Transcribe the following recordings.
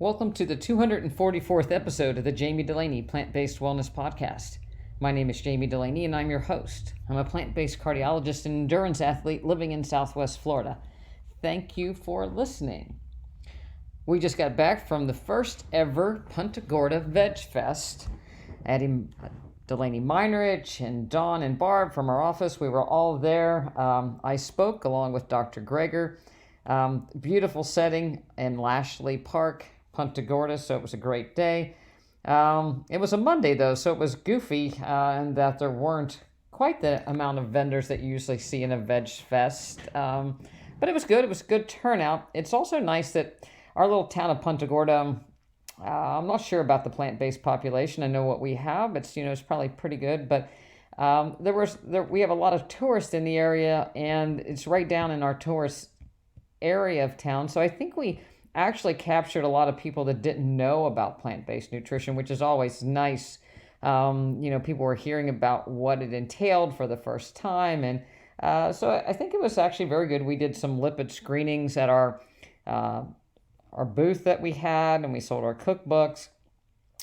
Welcome to the 244th episode of the Jami Dulaney Plant-Based Wellness Podcast. My name is Jami Dulaney and I'm your host. I'm a plant-based cardiologist and endurance athlete living in Southwest Florida. Thank you for listening. We just got back from the first ever Punta Gorda Veg Fest. Addie Delaney Meinerich and Dawn and Barb from our office, we were all there. I spoke along with Dr. Greger. Beautiful setting in Lashley Park, Punta Gorda, so it was a great day. It was a Monday though, so it was goofy in that there weren't quite the amount of vendors that you usually see in a veg fest. But it was good. It was a good turnout. It's also nice that our little town of Punta Gorda, I'm not sure about the plant-based population. I know what we have. It's probably pretty good, but we have a lot of tourists in the area, and it's right down in our tourist area of town. So I think we actually captured a lot of people that didn't know about plant-based nutrition, which is always nice. People were hearing about what it entailed for the first time. And so I think it was actually very good. We did some lipid screenings at our booth that we had, and we sold our cookbooks,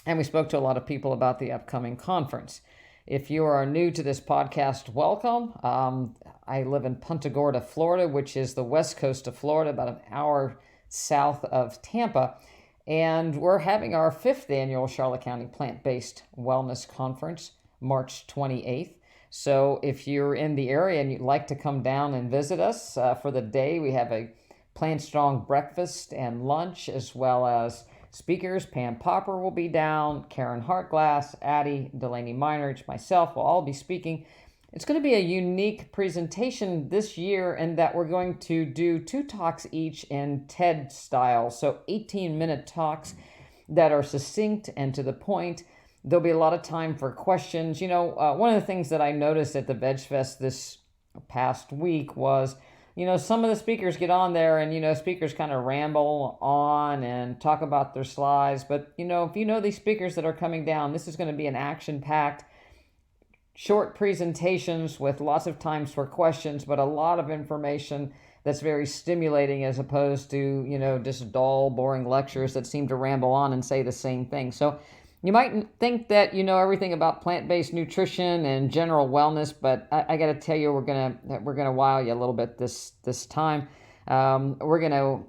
and we spoke to a lot of people about the upcoming conference. If you are new to this podcast, welcome. I live in Punta Gorda, Florida, which is the west coast of Florida, about an hour south of Tampa. And we're having our 5th annual Charlotte County Plant-Based Wellness Conference, March 28th. So if you're in the area and you'd like to come down and visit us for the day, we have a Plant Strong breakfast and lunch, as well as speakers. Pam Popper will be down, Karen Hartglass, Addie Delaney Meinerich, myself will all be speaking. It's going to be a unique presentation this year in that we're going to do 2 talks each in TED style, so 18-minute talks that are succinct and to the point. There'll be a lot of time for questions. One of the things that I noticed at the Veg Fest this past week was some of the speakers get on there and, speakers kind of ramble on and talk about their slides. But, if you know these speakers that are coming down, this is going to be an action-packed, short presentations with lots of times for questions, but a lot of information that's very stimulating as opposed to, just dull, boring lectures that seem to ramble on and say the same thing. So you might think that you know everything about plant-based nutrition and general wellness, but I got to tell you, we're gonna wow you a little bit this time. We're gonna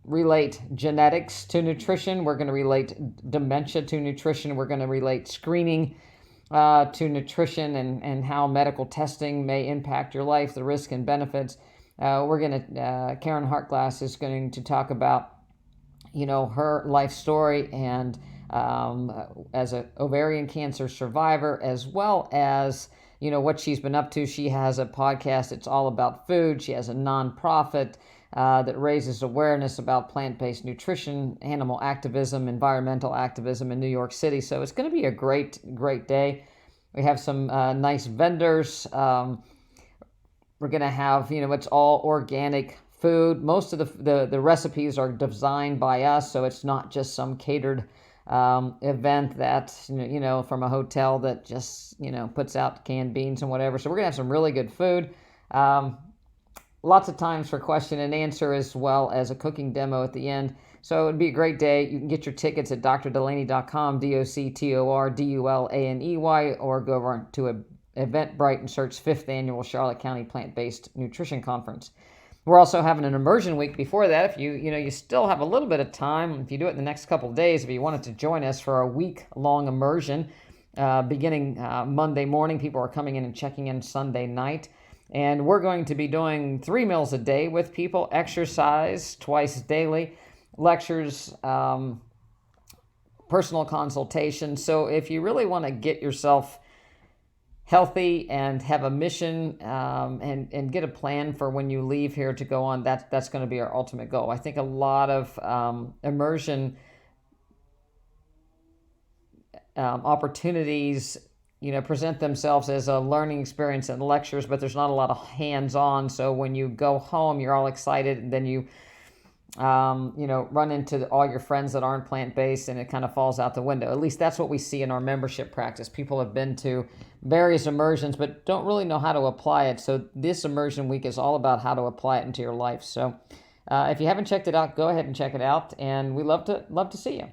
relate genetics to nutrition. We're gonna relate dementia to nutrition. We're gonna relate screening to nutrition and how medical testing may impact your life, the risk and benefits. Karen Hartglass is going to talk about her life story and as an ovarian cancer survivor, as well as, what she's been up to. She has a podcast. It's all about food. She has a nonprofit that raises awareness about plant-based nutrition, animal activism, environmental activism in New York City. So it's going to be a great, great day. We have some nice vendors. We're going to have, it's all organic food. Most of the recipes are designed by us, so it's not just some catered event that, from a hotel that just, puts out canned beans and whatever. So we're going to have some really good food. Lots of times for question and answer, as well as a cooking demo at the end. So it'd be a great day. You can get your tickets at drdulaney.com, DOCTORDULANEY, or go over to Eventbrite and search 5th Annual Charlotte County Plant-Based Nutrition Conference. We're also having an immersion week before that. If you still have a little bit of time, if you do it in the next couple of days, if you wanted to join us for a week-long immersion, beginning Monday morning, people are coming in and checking in Sunday night. And we're going to be doing 3 meals a day with people, exercise twice daily, lectures, personal consultations. So if you really want to get yourself healthy and have a mission and get a plan for when you leave here to go on, that's going to be our ultimate goal. I think a lot of immersion opportunities present themselves as a learning experience and lectures, but there's not a lot of hands-on. So when you go home, you're all excited, and then you run into all your friends that aren't plant-based, and it kind of falls out the window. At least that's what we see in our membership practice. People have been to various immersions, but don't really know how to apply it. So this immersion week is all about how to apply it into your life. So If you haven't checked it out, go ahead and check it out, and we love to see you.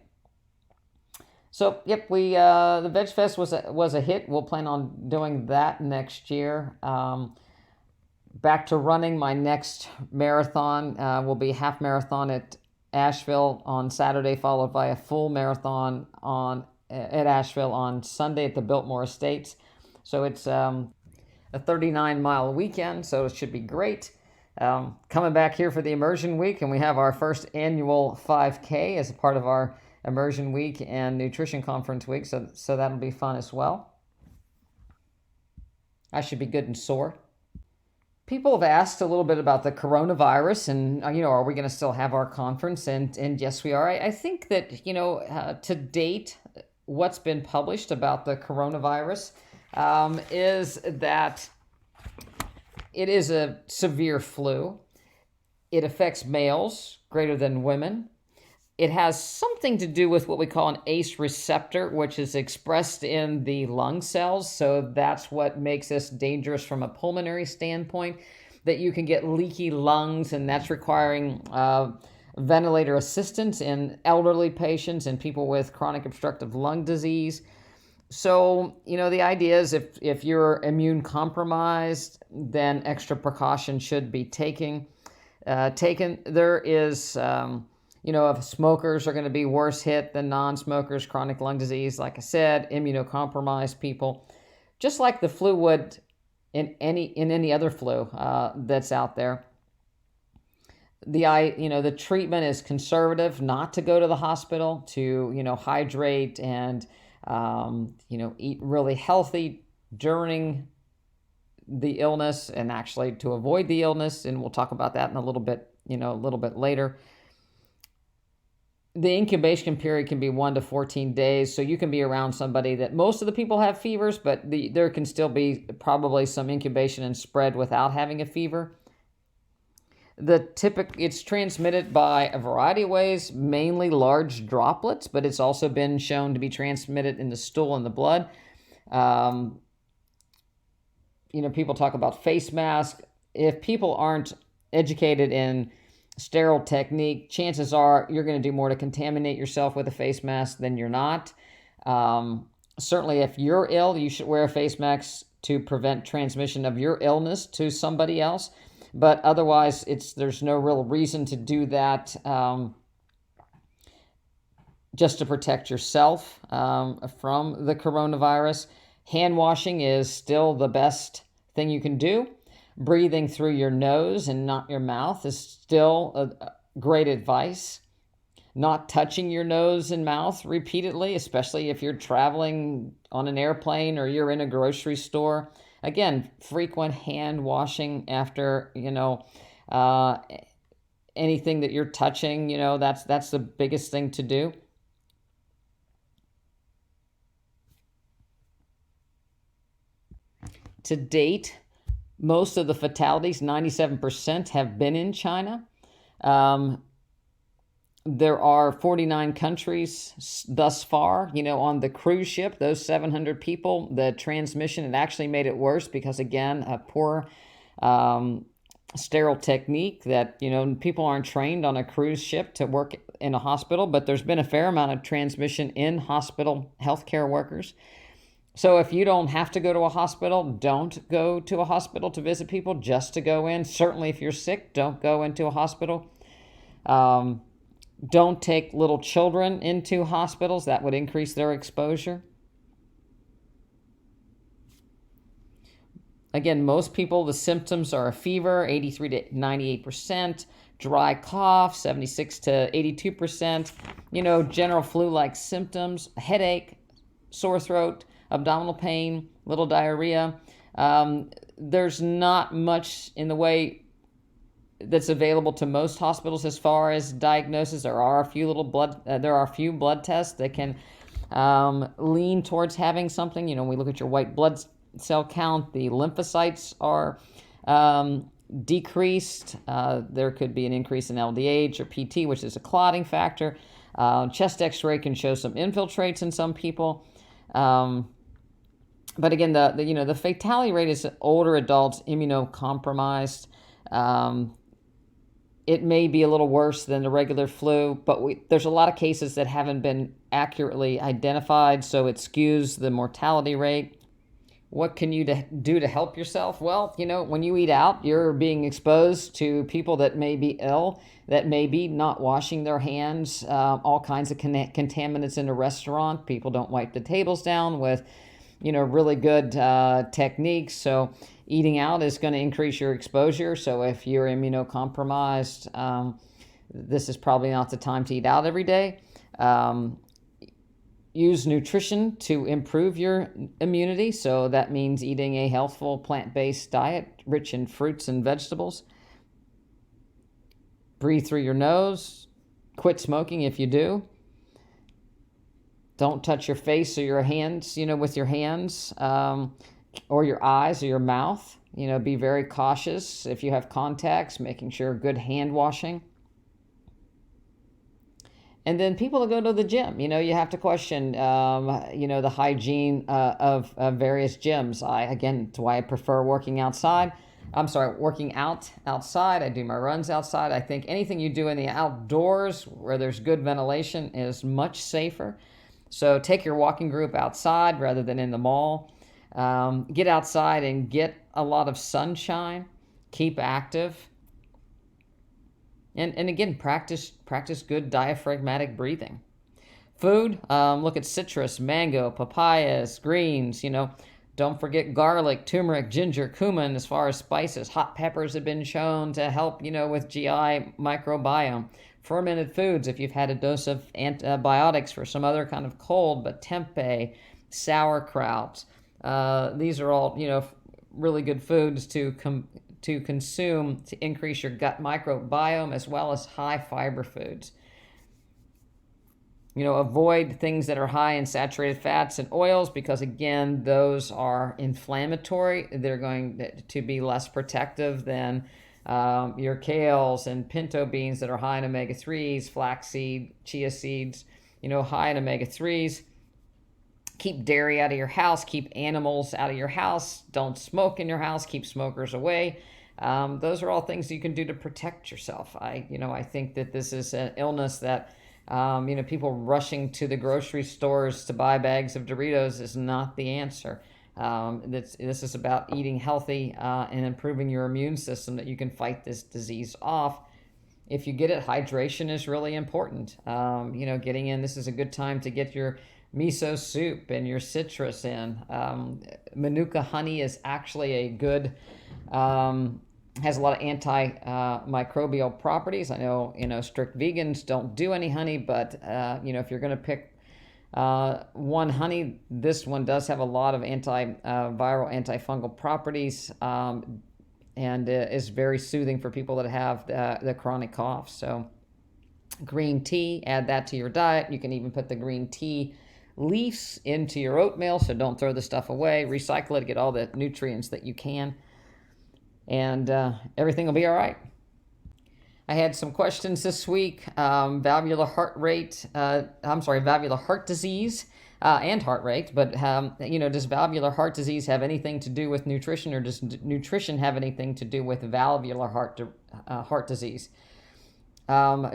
So, yep, we the Veg Fest was a hit. We'll plan on doing that next year. Back to running. My next marathon will be half marathon at Asheville on Saturday, followed by a full marathon at Asheville on Sunday at the Biltmore Estates. So it's a 39-mile weekend, so it should be great. Coming back here for the Immersion Week, and we have our first annual 5K as a part of our Immersion Week and Nutrition Conference Week, so that'll be fun as well. I should be good and sore. People have asked a little bit about the coronavirus and, are we going to still have our conference? And yes, we are. I think that, to date, what's been published about the coronavirus is that it is a severe flu. It affects males greater than women. It has something to do with what we call an ACE receptor, which is expressed in the lung cells. So that's what makes this dangerous from a pulmonary standpoint, that you can get leaky lungs, and that's requiring ventilator assistance in elderly patients and people with chronic obstructive lung disease. So, the idea is if you're immune compromised, then extra precaution should be taken. There is... if smokers are going to be worse hit than non-smokers, chronic lung disease, like I said, immunocompromised people, just like the flu would in any other flu that's out there. The treatment is conservative, not to go to the hospital, to hydrate and eat really healthy during the illness, and actually to avoid the illness, and we'll talk about that in a little bit later. The incubation period can be 1 to 14 days, so you can be around somebody that most of the people have fevers, but there can still be probably some incubation and spread without having a fever. It's transmitted by a variety of ways, mainly large droplets, but it's also been shown to be transmitted in the stool and the blood. People talk about face masks. If people aren't educated in sterile technique, chances are you're going to do more to contaminate yourself with a face mask than you're not. Certainly, if you're ill, you should wear a face mask to prevent transmission of your illness to somebody else. But otherwise, there's no real reason to do that just to protect yourself from the coronavirus. Hand washing is still the best thing you can do. Breathing through your nose and not your mouth is still a great advice. Not touching your nose and mouth repeatedly, especially if you're traveling on an airplane or you're in a grocery store. Again, frequent hand washing after, anything that you're touching, that's the biggest thing to do. To date, most of the fatalities, 97%, have been in China. There are 49 countries thus far, on the cruise ship, those 700 people, the transmission, it actually made it worse because, again, a poor sterile technique that, people aren't trained on a cruise ship to work in a hospital, but there's been a fair amount of transmission in hospital healthcare workers. So if you don't have to go to a hospital, don't go to a hospital to visit people, just to go in. Certainly if you're sick, don't go into a hospital. Don't take little children into hospitals. That would increase their exposure. Again, most people, the symptoms are a fever, 83 to 98%, dry cough, 76 to 82%, general flu-like symptoms, headache, sore throat, abdominal pain, little diarrhea. There's not much in the way that's available to most hospitals as far as diagnosis. There are a few blood tests that can lean towards having something. We look at your white blood cell count. The lymphocytes are decreased. There could be an increase in LDH or PT, which is a clotting factor. Chest X-ray can show some infiltrates in some people. But again, the fatality rate is older adults, immunocompromised. it may be a little worse than the regular flu, but there's a lot of cases that haven't been accurately identified, so it skews the mortality rate. What can you do to help yourself? Well, when you eat out, you're being exposed to people that may be ill, that may be not washing their hands, all kinds of contaminants in a restaurant. People don't wipe the tables down with, really good techniques. So eating out is going to increase your exposure. So if you're immunocompromised, this is probably not the time to eat out every day. Use nutrition to improve your immunity. So that means eating a healthful plant-based diet rich in fruits and vegetables. Breathe through your nose. Quit smoking if you do. Don't touch your face or your hands, with your hands, or your eyes or your mouth. Be very cautious if you have contacts, making sure good hand washing. And then people that go to the gym, you have to question, the hygiene of various gyms. It's why I prefer working out outside. I do my runs outside. I think anything you do in the outdoors where there's good ventilation is much safer. So take your walking group outside rather than in the mall. Get outside and get a lot of sunshine. Keep active. And again, practice good diaphragmatic breathing. Food, look at citrus, mango, papayas, greens, Don't forget garlic, turmeric, ginger, cumin as far as spices. Hot peppers have been shown to help, with GI microbiome. Fermented foods, if you've had a dose of antibiotics for some other kind of cold, but tempeh, sauerkraut. These are all, really good foods to consume to increase your gut microbiome, as well as high fiber foods. Avoid things that are high in saturated fats and oils because, again, those are inflammatory. They're going to be less protective than your kales and pinto beans that are high in omega-3s, flaxseed, chia seeds, high in omega-3s. Keep dairy out of your house. Keep animals out of your house. Don't smoke in your house. Keep smokers away. Those are all things you can do to protect yourself. I think that this is an illness that, people rushing to the grocery stores to buy bags of Doritos is not the answer. This is about eating healthy and improving your immune system that you can fight this disease off. If you get it, hydration is really important. Getting in, this is a good time to get your miso soup and your citrus in. Manuka honey is actually a good, has a lot of antimicrobial properties. I know, strict vegans don't do any honey, but, if you're going to pick one honey, this one does have a lot of antiviral, antifungal properties, and is very soothing for people that have the chronic cough. So green tea, add that to your diet. You can even put the green tea leaves into your oatmeal, so don't throw the stuff away. Recycle it, get all the nutrients that you can, and everything will be all right. I had some questions this week. Valvular heart disease and heart rate, but does valvular heart disease have anything to do with nutrition, or does nutrition have anything to do with valvular heart disease?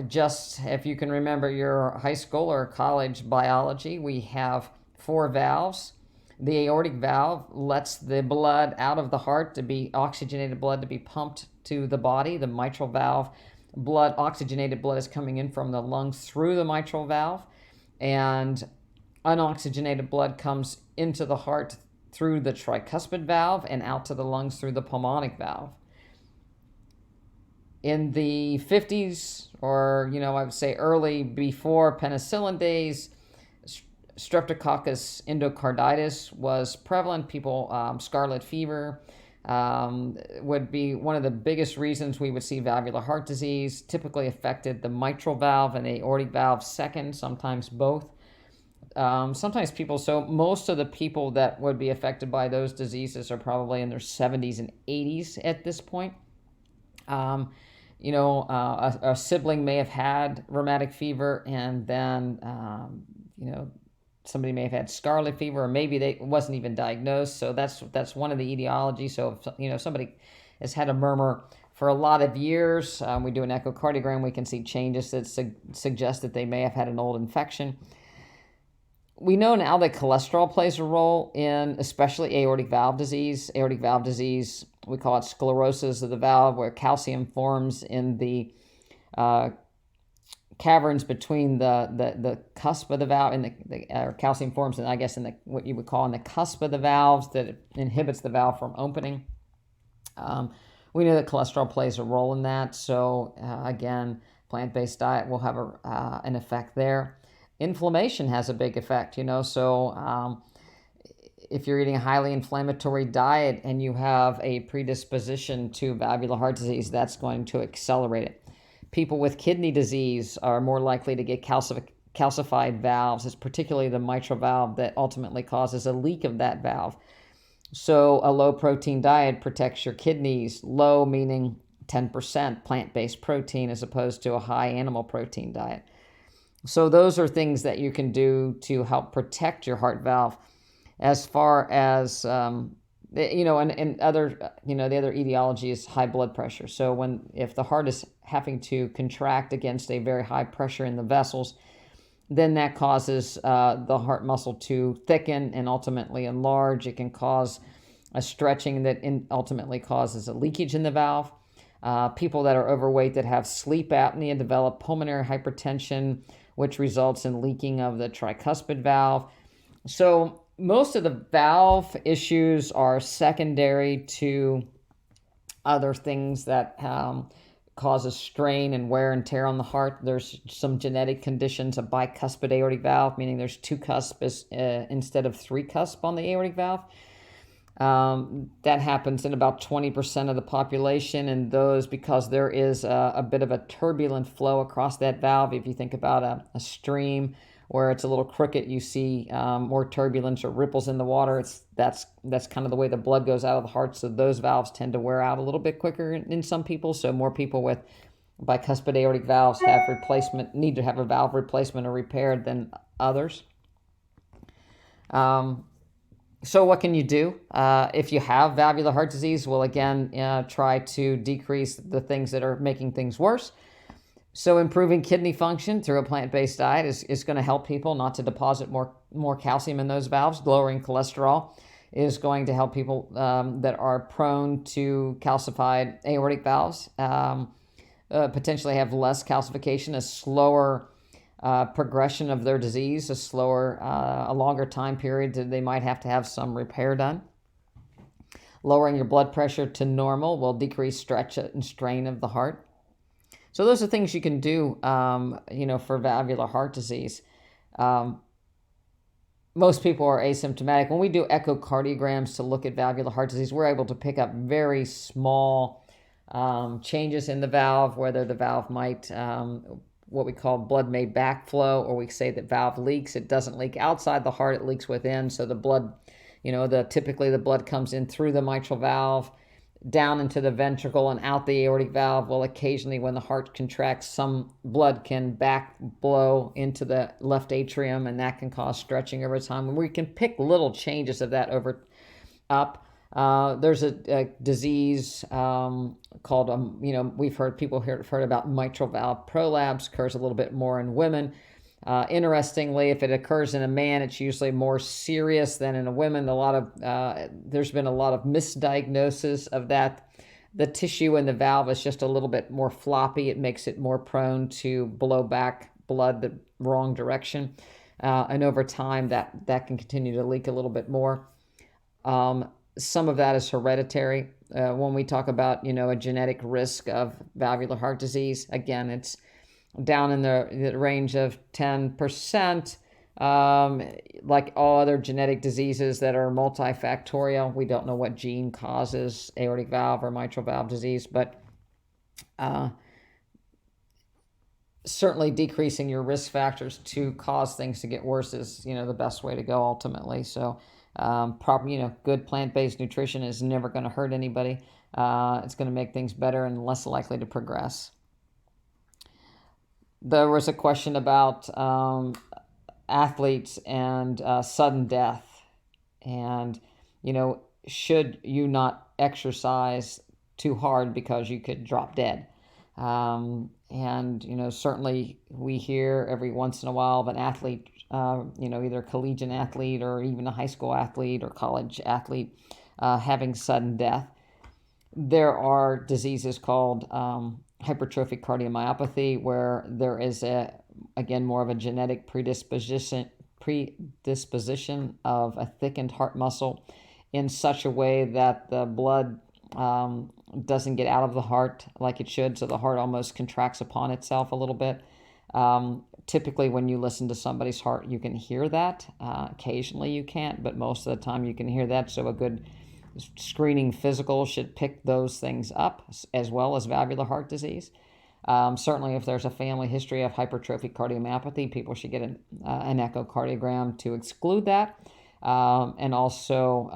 Just if you can remember your high school or college biology, we have 4 valves. The aortic valve lets the blood out of the heart to be oxygenated blood to be pumped to the body. The mitral valve, oxygenated blood is coming in from the lungs through the mitral valve, and unoxygenated blood comes into the heart through the tricuspid valve and out to the lungs through the pulmonic valve. In the 50s, or, I would say early before penicillin days, Streptococcus endocarditis was prevalent. People, scarlet fever would be one of the biggest reasons we would see valvular heart disease. Typically affected the mitral valve and the aortic valve second, sometimes both. So most of the people that would be affected by those diseases are probably in their 70s and 80s at this point. A sibling may have had rheumatic fever, and then, somebody may have had scarlet fever, or maybe they wasn't even diagnosed. So that's one of the etiologies. So if somebody has had a murmur For a lot of years, we do an echocardiogram, we can see changes that suggest that they may have had an old infection. We know now that cholesterol plays a role in especially aortic valve disease. Aortic valve disease, we call it sclerosis of the valve, where calcium forms in the caverns between the cusp of the valve, and or calcium forms, and I guess in the what you would call in the cusp of the valves that inhibits the valve from opening. We know that cholesterol plays a role in that. So again, plant-based diet will have an effect there. Inflammation has a big effect, so if you're eating a highly inflammatory diet and you have a predisposition to valvular heart disease, that's going to accelerate it. People with kidney disease are more likely to get calcified valves. It's particularly the mitral valve that ultimately causes a leak of that valve. So a low-protein diet protects your kidneys, low meaning 10% plant-based protein as opposed to a high animal protein diet. So those are things that you can do to help protect your heart valve. As far as, and other, the other etiology is high blood pressure. So if the heart is having to contract against a very high pressure in the vessels, then that causes the heart muscle to thicken and ultimately enlarge. It can cause a stretching that ultimately causes a leakage in the valve. People that are overweight that have sleep apnea develop pulmonary hypertension, which results in leaking of the tricuspid valve. So most of the valve issues are secondary to other things that causes strain and wear and tear on the heart. There's some genetic conditions, a bicuspid aortic valve, meaning there's two cusps instead of three cusps on the aortic valve. That happens in about 20% of the population, and those because there is a bit of a turbulent flow across that valve. If you think about a stream where it's a little crooked, you see more turbulence or ripples in the water. That's kind of the way the blood goes out of the heart, so those valves tend to wear out a little bit quicker in some people. So more people with bicuspid aortic valves need to have a valve replacement or repaired than others. So what can you do if you have valvular heart disease? Well, again, try to decrease the things that are making things worse. So improving kidney function through a plant-based diet is going to help people not to deposit more calcium in those valves. Lowering cholesterol is going to help people that are prone to calcified aortic valves potentially have less calcification, a slower progression of their disease, a longer time period that they might have to have some repair done. Lowering your blood pressure to normal will decrease stretch and strain of the heart. So those are things you can do, for valvular heart disease. Most people are asymptomatic. When we do echocardiograms to look at valvular heart disease, we're able to pick up very small changes in the valve, whether the valve might what we call blood may backflow, or we say that valve leaks. It doesn't leak outside the heart, it leaks within. So the blood, typically the blood comes in through the mitral valve, down into the ventricle and out the aortic valve. Well, occasionally when the heart contracts, some blood can back blow into the left atrium, and that can cause stretching over time. And we can pick little changes of that up. There's a disease called, we've heard about mitral valve prolapse, occurs a little bit more in women. Interestingly, if it occurs in a man, it's usually more serious than in a woman. There's been a lot of misdiagnosis of that. The tissue in the valve is just a little bit more floppy. It makes it more prone to blow back blood the wrong direction. And over time, that can continue to leak a little bit more. Some of that is hereditary. When we talk about, a genetic risk of valvular heart disease, again, it's down in the range of 10%. Like all other genetic diseases that are multifactorial, we don't know what gene causes aortic valve or mitral valve disease, but certainly decreasing your risk factors to cause things to get worse is, the best way to go ultimately. So good plant-based nutrition is never going to hurt anybody. It's going to make things better and less likely to progress. There was a question about athletes and sudden death, and should you not exercise too hard because you could drop dead. And certainly we hear every once in a while of an athlete, either a collegiate athlete or even a high school athlete or college athlete having sudden death. There are diseases called hypertrophic cardiomyopathy, where there is again more of a genetic predisposition of a thickened heart muscle in such a way that the blood doesn't get out of the heart like it should, so the heart almost contracts upon itself a little bit. Typically, when you listen to somebody's heart, you can hear that. Occasionally you can't, but most of the time you can hear that, so a good screening physical should pick those things up, as well as valvular heart disease. Certainly, if there's a family history of hypertrophic cardiomyopathy, people should get an echocardiogram to exclude that. And also,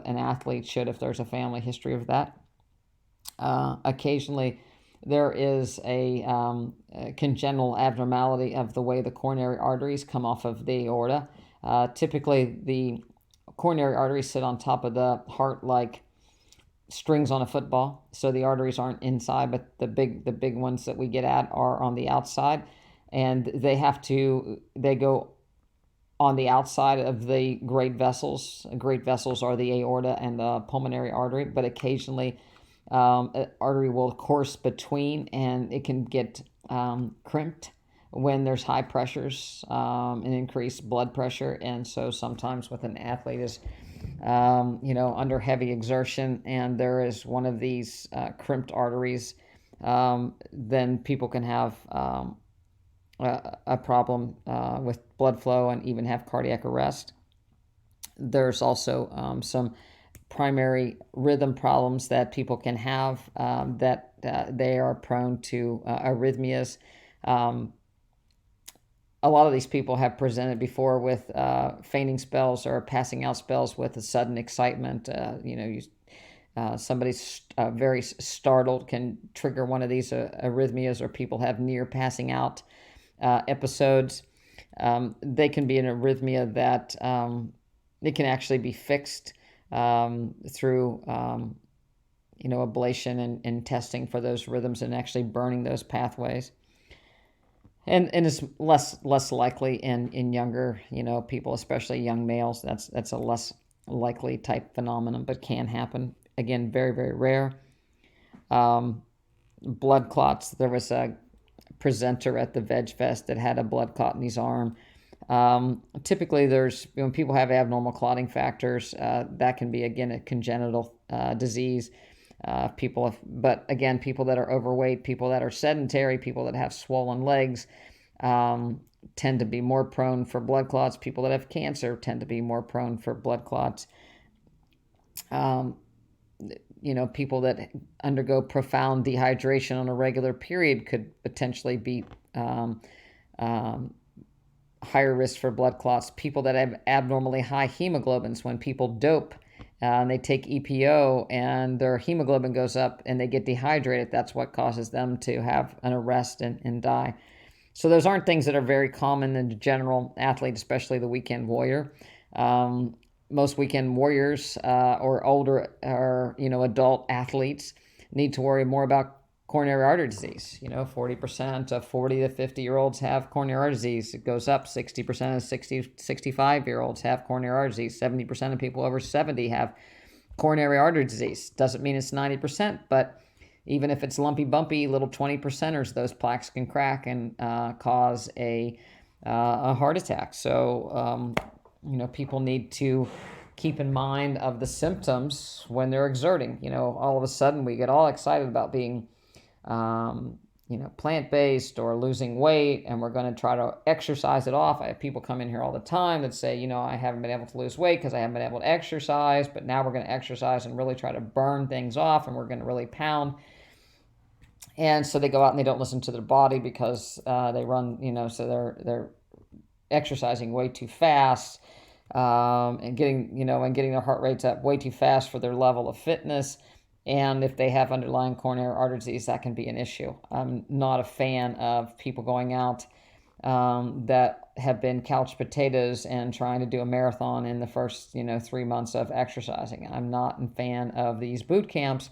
an athlete should, if there's a family history of that. Occasionally, there is a congenital abnormality of the way the coronary arteries come off of the aorta. Typically, the coronary arteries sit on top of the heart like strings on a football, so the arteries aren't inside, but the big ones that we get at are on the outside, and they go on the outside of the great vessels. Great vessels are the aorta and the pulmonary artery, but occasionally an artery will course between, and it can get crimped when there's high pressures and increased blood pressure. And so sometimes with an athlete is under heavy exertion and there is one of these crimped arteries, then people can have a problem with blood flow and even have cardiac arrest. There's also some primary rhythm problems that people can have, that they are prone to arrhythmias. A lot of these people have presented before with fainting spells or passing out spells with a sudden excitement. Somebody's very startled can trigger one of these arrhythmias, or people have near passing out episodes. They can be an arrhythmia that it can actually be fixed through ablation and testing for those rhythms and actually burning those pathways. And it's less likely in younger people, especially young males. That's a less likely type phenomenon, but can happen. Again, very, very rare. Blood clots. There was a presenter at the Veg Fest that had a blood clot in his arm. Typically, when people have abnormal clotting factors, that can be, again, a congenital disease. But again, people that are overweight, people that are sedentary, people that have swollen legs tend to be more prone for blood clots. People that have cancer tend to be more prone for blood clots. People that undergo profound dehydration on a regular period could potentially be higher risk for blood clots. People that have abnormally high hemoglobins, when people dope and they take EPO and their hemoglobin goes up and they get dehydrated, that's what causes them to have an arrest and die. So those aren't things that are very common in the general athlete, especially the weekend warrior. Most weekend warriors or older or adult athletes need to worry more about coronary artery disease. 40% of 40 to 50-year-olds have coronary artery disease. It goes up. 60% of 60 to 65-year-olds have coronary artery disease. 70% of people over 70 have coronary artery disease. Doesn't mean it's 90%, but even if it's lumpy, bumpy, little 20%ers, those plaques can crack and cause a heart attack. So, people need to keep in mind of the symptoms when they're exerting. All of a sudden we get all excited about being plant-based or losing weight, and we're going to try to exercise it off. I have people come in here all the time that say, I haven't been able to lose weight because I haven't been able to exercise, but now we're going to exercise and really try to burn things off, and we're going to really pound. And so they go out and they don't listen to their body because they run, so they're exercising way too fast, and getting their heart rates up way too fast for their level of fitness. And if they have underlying coronary artery disease, that can be an issue. I'm not a fan of people going out that have been couch potatoes and trying to do a marathon in the first 3 months of exercising. I'm not a fan of these boot camps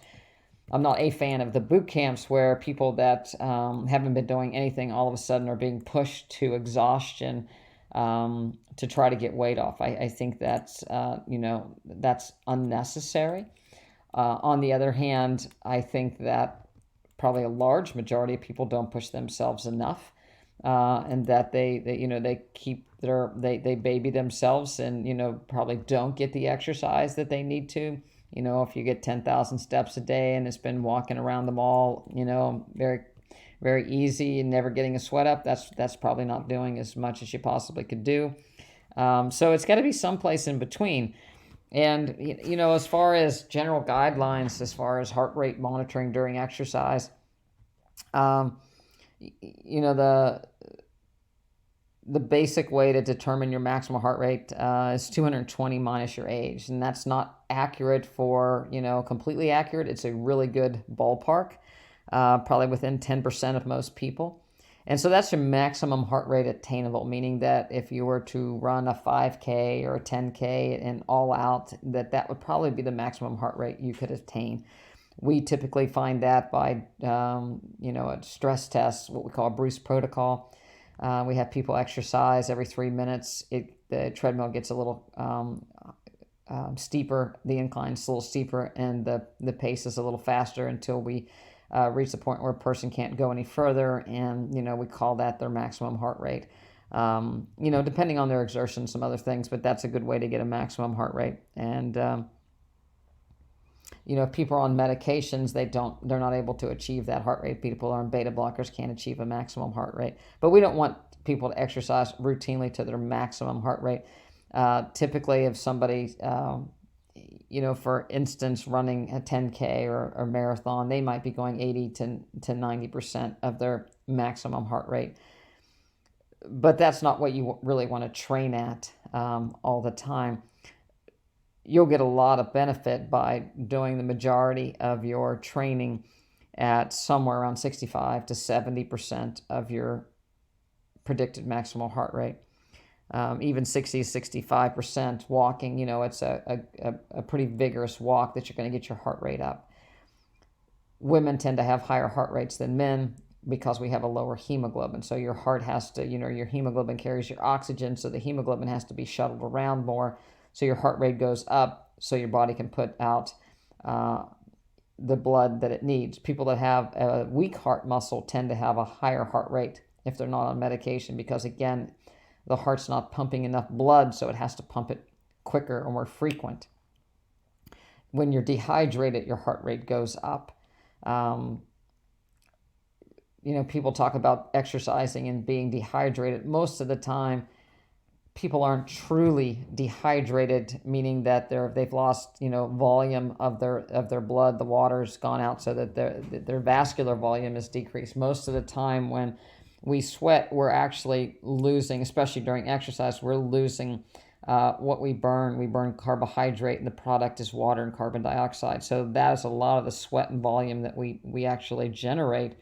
I'm not a fan of the boot camps where people that haven't been doing anything all of a sudden are being pushed to exhaustion to try to get weight off. I think that's that's unnecessary. On the other hand, I think that probably a large majority of people don't push themselves enough, and that they keep they baby themselves, and probably don't get the exercise that they need to. If you get 10,000 steps a day and it's been walking around the mall, very very easy and never getting a sweat up, that's probably not doing as much as you possibly could do. So it's got to be someplace in between. And as far as general guidelines, as far as heart rate monitoring during exercise, um, the basic way to determine your maximum heart rate is 220 minus your age, and that's not accurate for completely accurate. It's a really good ballpark, probably within 10% of most people. And so that's your maximum heart rate attainable, meaning that if you were to run a 5K or a 10K and all out, that would probably be the maximum heart rate you could attain. We typically find that by, a stress test, what we call a Bruce protocol. We have people exercise every 3 minutes. The treadmill gets a little steeper, the incline's a little steeper, and the pace is a little faster until we reach the point where a person can't go any further, and we call that their maximum heart rate. Depending on their exertion, some other things, but that's a good way to get a maximum heart rate. And if people are on medications, they're not able to achieve that heart rate. People on beta blockers can't achieve a maximum heart rate. But we don't want people to exercise routinely to their maximum heart rate. Typically, if somebody, for instance, running a 10K or marathon, they might be going 80 to 90% of their maximum heart rate. But that's not what you really want to train at all the time. You'll get a lot of benefit by doing the majority of your training at somewhere around 65 to 70% of your predicted maximal heart rate. Even 60, 65% walking, it's a pretty vigorous walk that you're going to get your heart rate up. Women tend to have higher heart rates than men because we have a lower hemoglobin. So your heart has to, your hemoglobin carries your oxygen, so the hemoglobin has to be shuttled around more. So your heart rate goes up so your body can put out the blood that it needs. People that have a weak heart muscle tend to have a higher heart rate if they're not on medication because, again, the heart's not pumping enough blood, so it has to pump it quicker or more frequent. When you're dehydrated, your heart rate goes up. People talk about exercising and being dehydrated. Most of the time, people aren't truly dehydrated, meaning that they've lost volume of their blood. The water's gone out, so that their vascular volume is decreased. Most of the time, when we sweat, we're actually losing, especially during exercise, we're losing what we burn. We burn carbohydrate, and the product is water and carbon dioxide. So that is a lot of the sweat and volume that we actually generate.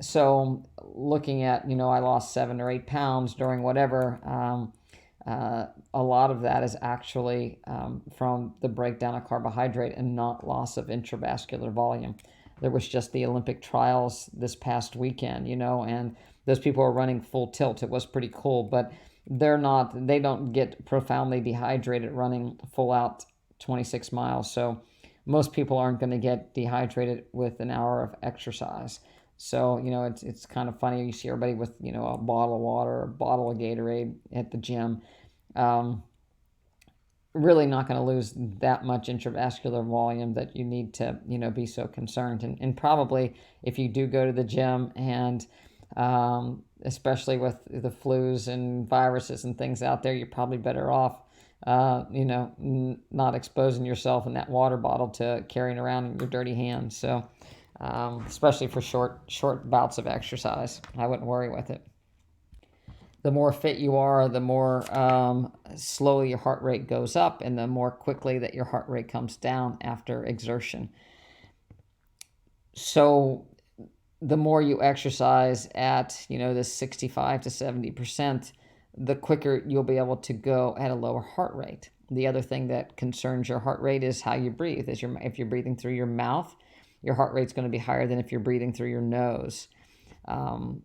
So looking at, I lost 7 or 8 pounds during whatever, a lot of that is actually from the breakdown of carbohydrate and not loss of intravascular volume. There was just the Olympic trials this past weekend, and those people are running full tilt. It was pretty cool, but they don't get profoundly dehydrated running full out 26 miles. So most people aren't going to get dehydrated with an hour of exercise. So, it's kind of funny. You see everybody with, a bottle of water or a bottle of Gatorade at the gym. Really not going to lose that much intravascular volume that you need to, be so concerned. And probably if you do go to the gym and especially with the flus and viruses and things out there, you're probably better off, not exposing yourself in that water bottle to carrying around in your dirty hands. So, especially for short bouts of exercise, I wouldn't worry with it. The more fit you are, the more slowly your heart rate goes up, and the more quickly that your heart rate comes down after exertion. So the more you exercise at, this 65 to 70%, the quicker you'll be able to go at a lower heart rate. The other thing that concerns your heart rate is how you breathe. If you're breathing through your mouth, your heart rate's going to be higher than if you're breathing through your nose. And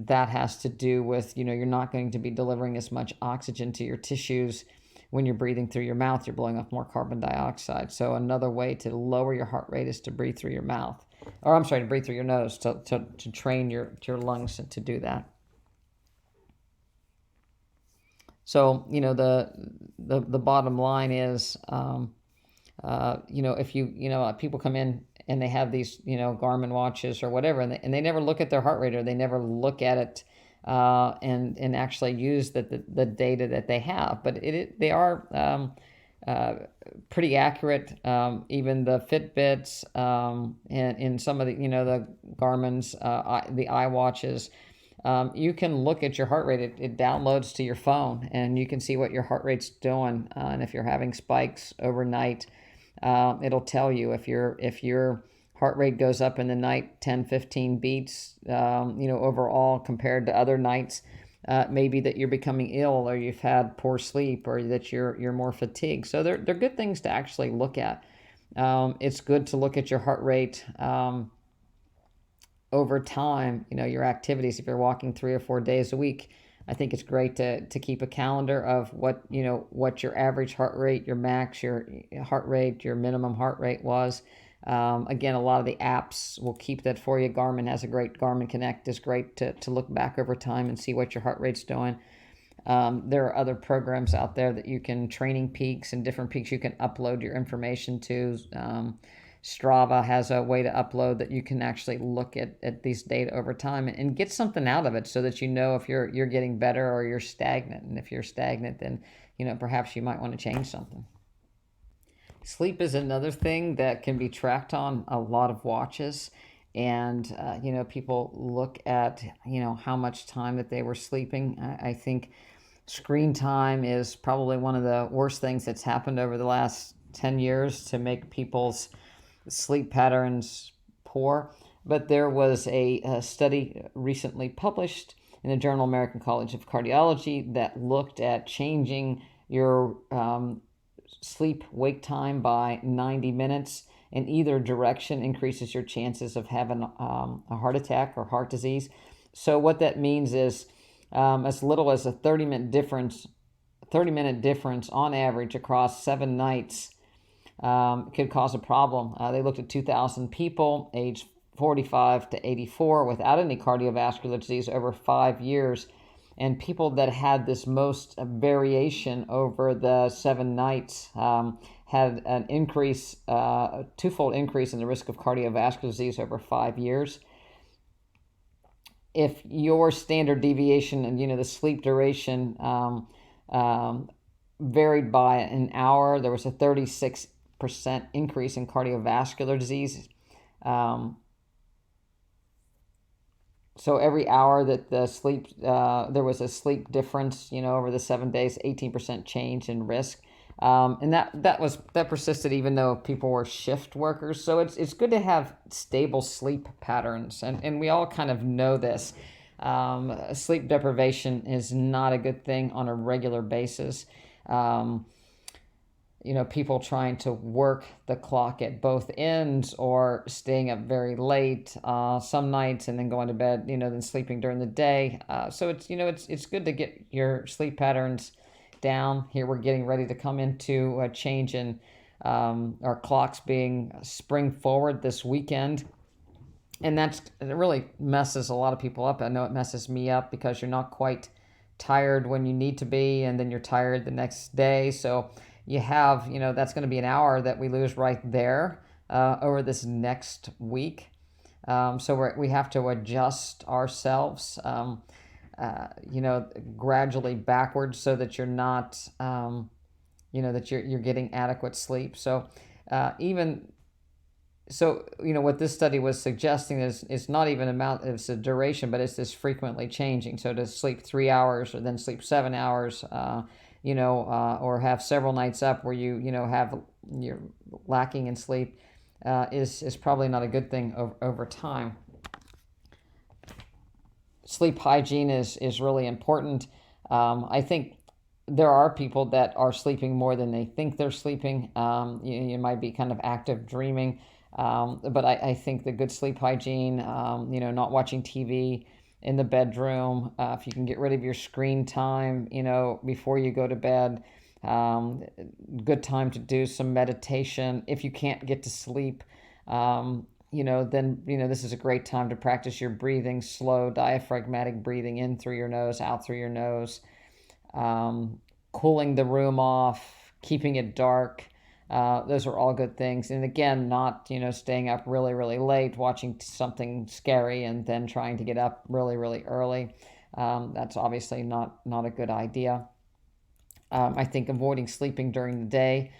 that has to do with, you're not going to be delivering as much oxygen to your tissues. When you're breathing through your mouth, you're blowing off more carbon dioxide. So another way to lower your heart rate is to breathe through your mouth. Or I'm sorry, to breathe through your nose, to train your lungs to do that. So, the bottom line is, if people come in and they have these, Garmin watches or whatever, and they never look at their heart rate, or they never look at it and actually use the data that they have. But they are pretty accurate. Even the Fitbits and some of the, the Garmin's, the iWatches. You can look at your heart rate. It downloads to your phone, and you can see what your heart rate's doing. And if you're having spikes overnight, it'll tell you if your heart rate goes up in the night 10, 15 beats, overall compared to other nights, maybe that you're becoming ill, or you've had poor sleep, or that you're more fatigued. So they're good things to actually look at. It's good to look at your heart rate over time, your activities. If you're walking 3 or 4 days a week, I think it's great to keep a calendar of what your average heart rate, your max, your heart rate, your minimum heart rate was. Again, a lot of the apps will keep that for you. Garmin has a great, Garmin Connect is great to look back over time and see what your heart rate's doing. There are other programs out there that you can, Training Peaks, and different peaks you can upload your information to. Strava has a way to upload that you can actually look at these data over time and get something out of it, so that if you're getting better or you're stagnant. And if you're stagnant, then perhaps you might want to change something. Sleep is another thing that can be tracked on a lot of watches. And people look at how much time that they were sleeping. I think screen time is probably one of the worst things that's happened over the last 10 years to make people's sleep patterns poor. But there was a study recently published in the journal American College of Cardiology that looked at changing your sleep wake time by 90 minutes in either direction increases your chances of having a heart attack or heart disease. So what that means is as little as a 30-minute difference on average across 7 nights could cause a problem. They looked at 2,000 people aged 45 to 84 without any cardiovascular disease over 5 years. And people that had this most variation over the 7 nights had an increase, a twofold increase in the risk of cardiovascular disease over 5 years. If your standard deviation and the sleep duration varied by an hour, there was a 36% increase in cardiovascular disease. So every hour that the sleep, there was a sleep difference, over the 7 days, 18% change in risk. And that persisted even though people were shift workers. So it's good to have stable sleep patterns. And we all kind of know this. Sleep deprivation is not a good thing on a regular basis. People trying to work the clock at both ends, or staying up very late some nights and then going to bed, then sleeping during the day. So it's good to get your sleep patterns down. Here we're getting ready to come into a change in our clocks being spring forward this weekend. And it really messes a lot of people up. I know it messes me up because you're not quite tired when you need to be, and then you're tired the next day. So you have, that's going to be an hour that we lose right there over this next week. So we have to adjust ourselves, gradually backwards, so that you're not, that you're getting adequate sleep. So what this study was suggesting is it's not even it's a duration, but it's this frequently changing. So to sleep 3 hours or then sleep 7 hours, or have several nights up where you're lacking in sleep, is probably not a good thing over time. Sleep hygiene is really important. I think there are people that are sleeping more than they think they're sleeping. You might be kind of active dreaming. But I think the good sleep hygiene, not watching TV in the bedroom, if you can get rid of your screen time, before you go to bed, good time to do some meditation. If you can't get to sleep, then, this is a great time to practice your breathing, slow diaphragmatic breathing in through your nose, out through your nose, cooling the room off, keeping it dark. Those are all good things. And again, not, staying up really, really late, watching something scary and then trying to get up really, really early. That's obviously not a good idea. I think avoiding sleeping during the day.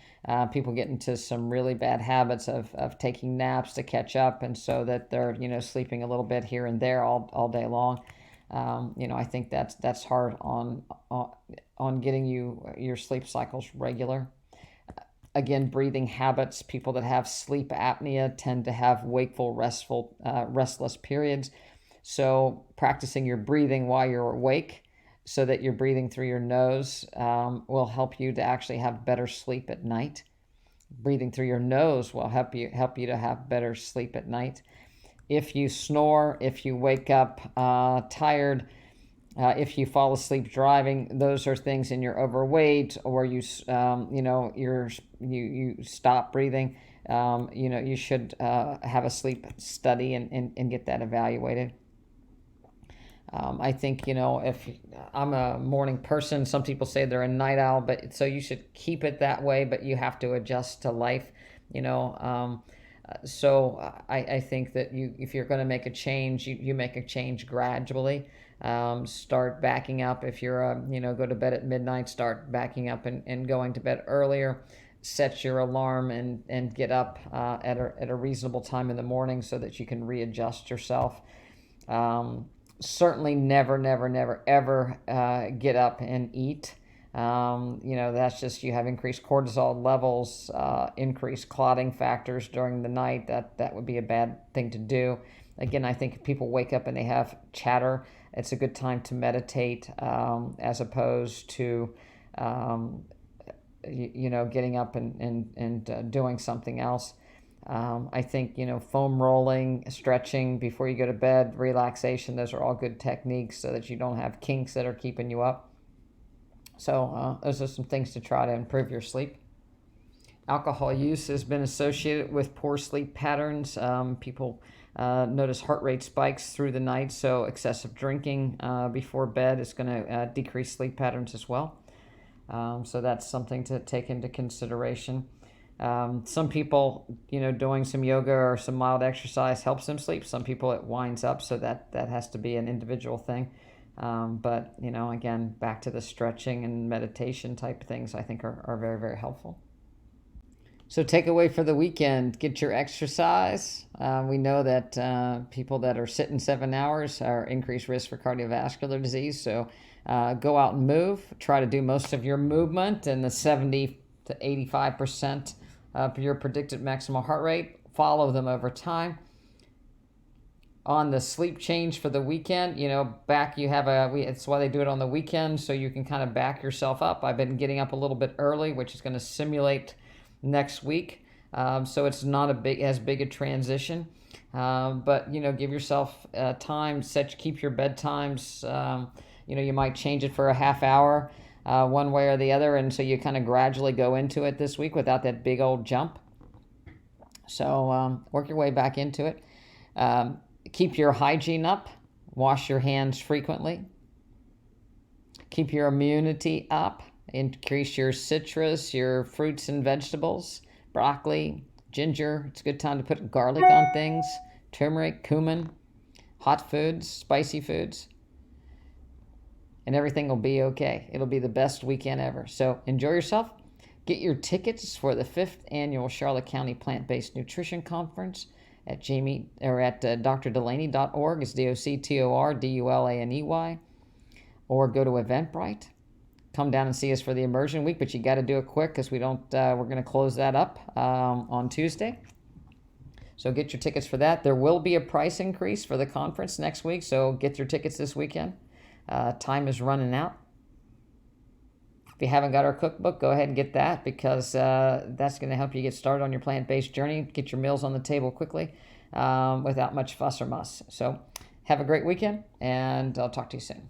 People get into some really bad habits of taking naps to catch up, and so that they're, sleeping a little bit here and there all day long. I think that's hard on getting your sleep cycles regular. Again, breathing habits. People that have sleep apnea tend to have wakeful, restless periods. So practicing your breathing while you're awake so that you're breathing through your nose will help you to actually have better sleep at night. Breathing through your nose will help you to have better sleep at night. If you snore, if you wake up tired, if you fall asleep driving, those are things, and you're overweight, or you stop breathing. You should have a sleep study and get that evaluated. I think, if I'm a morning person, some people say they're a night owl, but so you should keep it that way, but you have to adjust to life, So I think that if you're going to make a change, you make a change gradually. Start backing up. If you're, go to bed at midnight, start backing up and going to bed earlier. Set your alarm and get up at a reasonable time in the morning so that you can readjust yourself. Certainly never, ever get up and eat. That's just, you have increased cortisol levels, increased clotting factors during the night. That would be a bad thing to do. Again, I think if people wake up and they have chatter, it's a good time to meditate, as opposed to, getting up and doing something else. I think, foam rolling, stretching before you go to bed, relaxation, those are all good techniques so that you don't have kinks that are keeping you up. So those are some things to try to improve your sleep. Alcohol use has been associated with poor sleep patterns. People notice heart rate spikes through the night, so excessive drinking before bed is going to decrease sleep patterns as well. So that's something to take into consideration. Some people, doing some yoga or some mild exercise helps them sleep. Some people it winds up, so that has to be an individual thing. But, again, back to the stretching and meditation type things I think are very, very helpful. So takeaway for the weekend, get your exercise. We know that people that are sitting 7 hours are increased risk for cardiovascular disease. So go out and move. Try to do most of your movement in the 70 to 85% of your predicted maximal heart rate. Follow them over time. On the sleep change for the weekend, it's why they do it on the weekend, so you can kind of back yourself up. I've been getting up a little bit early, which is going to simulate next week. So it's not as big a transition. But, give yourself time, keep your bedtimes. You might change it for a half hour one way or the other. And so you kind of gradually go into it this week without that big old jump. So work your way back into it. Keep your hygiene up. Wash your hands frequently. Keep your immunity up. Increase your citrus, your fruits and vegetables, broccoli, ginger. It's a good time to put garlic on things, turmeric, cumin, hot foods, spicy foods, and everything will be okay. It'll be the best weekend ever. So enjoy yourself. Get your tickets for the 5th annual Charlotte County Plant-Based Nutrition Conference at Jami or at drdulaney.org. It's DOCTORDULANEY, or go to Eventbrite. Come down and see us for the immersion week, but you got to do it quick because we're going to close that up on Tuesday. So get your tickets for that. There will be a price increase for the conference next week, so get your tickets this weekend. Time is running out. If you haven't got our cookbook, go ahead and get that, because that's going to help you get started on your plant-based journey, get your meals on the table quickly without much fuss or muss. So have a great weekend, and I'll talk to you soon.